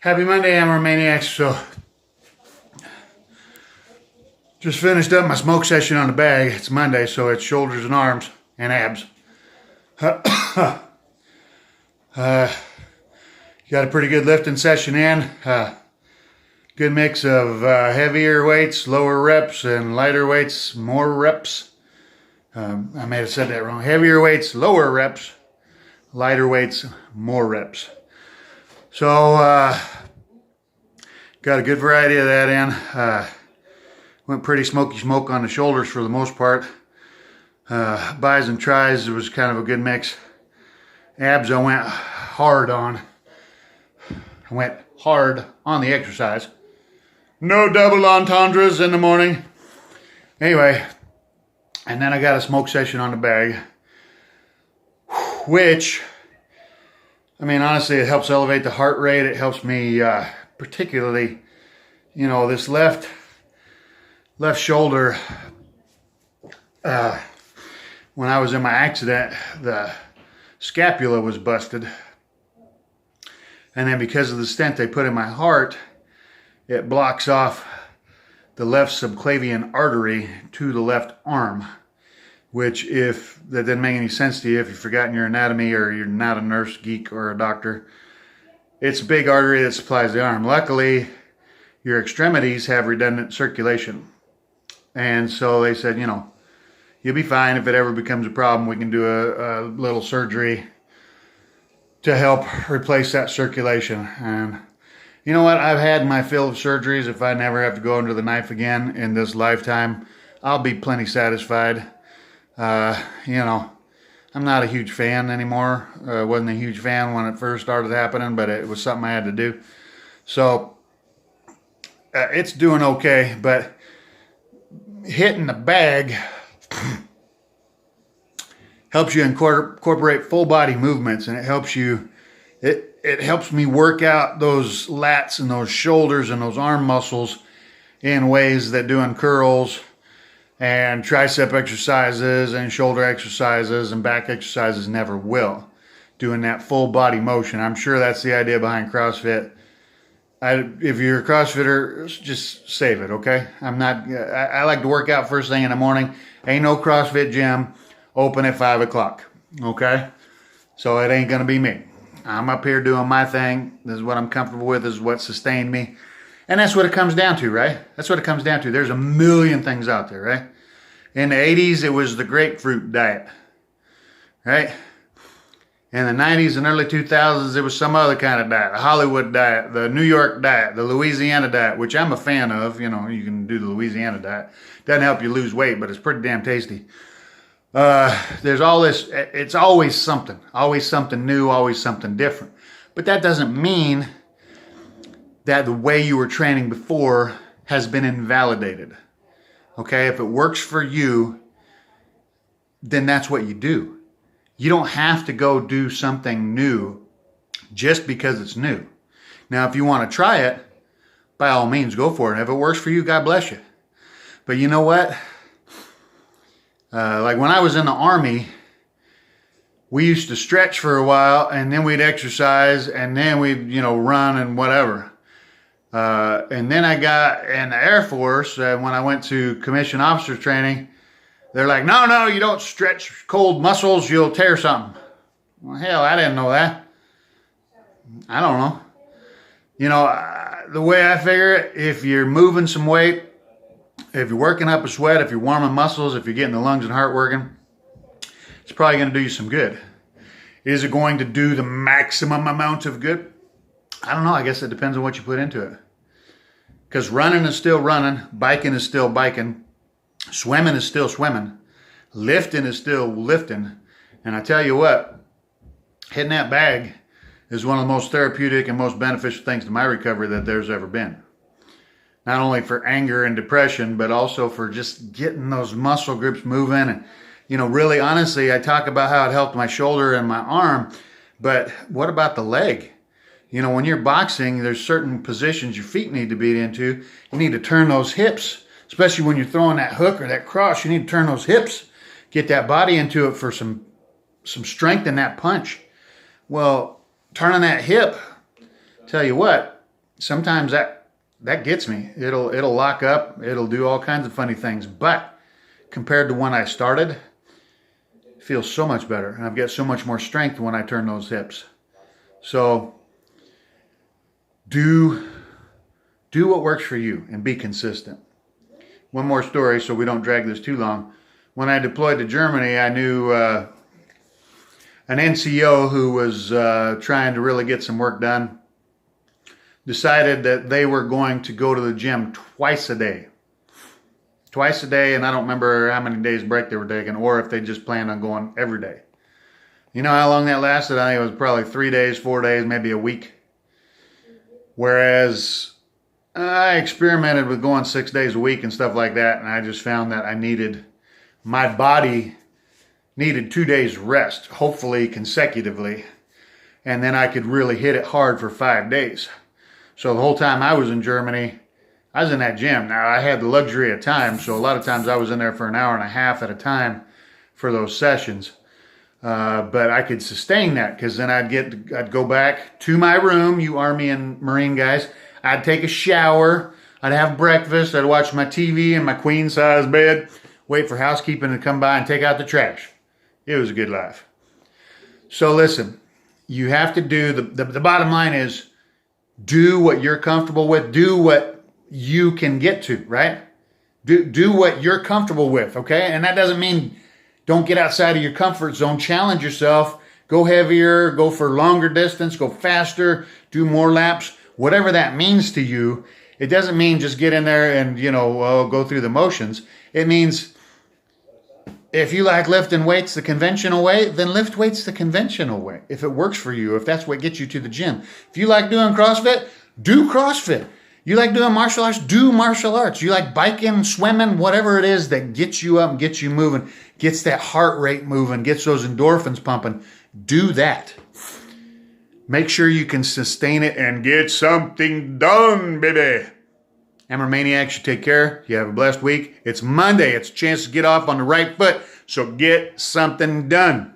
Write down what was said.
Happy Monday, Hammer Maniacs. So, just finished up my smoke session on the bag. It's Monday, so it's shoulders and arms and abs. Got a pretty good lifting session in. Good mix of heavier weights, lower reps, and lighter weights, more reps. I may have said that wrong. Heavier weights, lower reps. Lighter weights, more reps. So, got a good variety of that in. Went pretty smoky smoke on the shoulders for the most part. Bis and tris was kind of a good mix. Abs I went hard on. I went hard on the exercise. No double entendres in the morning. Anyway, and then I got a smoke session on the bag, which, I mean, honestly, it helps elevate the heart rate. It helps me particularly, this left shoulder. When I was in my accident, the scapula was busted. And then because of the stent they put in my heart, it blocks off the left subclavian artery to the left arm, which, if that didn't make any sense to you, if you've forgotten your anatomy or you're not a nurse, geek, or a doctor, it's a big artery that supplies the arm. Luckily, your extremities have redundant circulation. And so they said, you'll be fine. If it ever becomes a problem, we can do a little surgery to help replace that circulation. And you know what? I've had my fill of surgeries. If I never have to go under the knife again in this lifetime, I'll be plenty satisfied. I'm not a huge fan anymore. Wasn't a huge fan when it first started happening, but it was something I had to do. So it's doing okay, but hitting the bag helps you incorporate full body movements, and it helps you. It helps me work out those lats and those shoulders and those arm muscles in ways that doing curls and tricep exercises and shoulder exercises and back exercises never will. Doing that full body motion. I'm sure that's the idea behind CrossFit. If you're a CrossFitter, just save it, okay? I like to work out first thing in the morning. Ain't no CrossFit gym open at 5 o'clock, okay? So it ain't gonna be me. I'm up here doing my thing. This is what I'm comfortable with. This is what sustained me. And that's what it comes down to, right? That's what it comes down to. There's a million things out there, right? In the 80s, it was the grapefruit diet, right? In the 90s and early 2000s, it was some other kind of diet. The Hollywood diet, the New York diet, the Louisiana diet, which I'm a fan of. You can do the Louisiana diet. Doesn't help you lose weight, but it's pretty damn tasty. There's all this, it's always something new, always something different. But that doesn't mean that the way you were training before has been invalidated. Okay, if it works for you, then that's what you do. You don't have to go do something new just because it's new. Now, if you want to try it, by all means, go for it. If it works for you, God bless you. But you know what? Like when I was in the Army, we used to stretch for a while, and then we'd exercise, and then we'd, run and whatever. And then I got in the Air Force, when I went to commissioned officer training, they're like, no, you don't stretch cold muscles, you'll tear something. Well, hell, I didn't know that. I don't know. The way I figure it, if you're moving some weight, if you're working up a sweat, if you're warming muscles, if you're getting the lungs and heart working, it's probably going to do you some good. Is it going to do the maximum amount of good? I don't know. I guess it depends on what you put into it. Because running is still running, biking is still biking, swimming is still swimming, lifting is still lifting. And I tell you what, hitting that bag is one of the most therapeutic and most beneficial things to my recovery that there's ever been. Not only for anger and depression, but also for just getting those muscle groups moving. And, really honestly, I talk about how it helped my shoulder and my arm, but what about the leg? When you're boxing, there's certain positions your feet need to be into. You need to turn those hips, especially when you're throwing that hook or that cross. You need to turn those hips, get that body into it for some strength in that punch. Well, turning that hip, tell you what, sometimes that gets me. It'll lock up. It'll do all kinds of funny things. But compared to when I started, it feels so much better. And I've got so much more strength when I turn those hips. So do what works for you and be consistent. One more story so we don't drag this too long. When I deployed to Germany, I knew an NCO who was trying to really get some work done. Decided that they were going to go to the gym twice a day. Twice a day, and I don't remember how many days break they were taking, or if they just planned on going every day. You know how long that lasted? I think it was probably 3 days, 4 days, maybe a week. Whereas I experimented with going 6 days a week and stuff like that, and I just found that my body needed 2 days rest, hopefully consecutively, and then I could really hit it hard for 5 days. So the whole time I was in Germany, I was in that gym. Now, I had the luxury of time, so a lot of times I was in there for an hour and a half at a time for those sessions. But I could sustain that because then I'd go back to my room, you Army and Marine guys. I'd take a shower, I'd have breakfast, I'd watch my TV in my queen size bed, wait for housekeeping to come by and take out the trash. It was a good life. So listen, you have to do, the bottom line is, do what you're comfortable with. Do what you can get to, right? Do what you're comfortable with, okay? And that doesn't mean don't get outside of your comfort zone. Challenge yourself. Go heavier. Go for longer distance. Go faster. Do more laps. Whatever that means to you. It doesn't mean just get in there and, go through the motions. It means if you like lifting weights the conventional way, then lift weights the conventional way. If it works for you, if that's what gets you to the gym. If you like doing CrossFit, do CrossFit. You like doing martial arts, do martial arts. You like biking, swimming, whatever it is that gets you up and gets you moving, gets that heart rate moving, gets those endorphins pumping, do that. Make sure you can sustain it and get something done, baby. Hammer Maniacs, you take care. You have a blessed week. It's Monday. It's a chance to get off on the right foot. So get something done.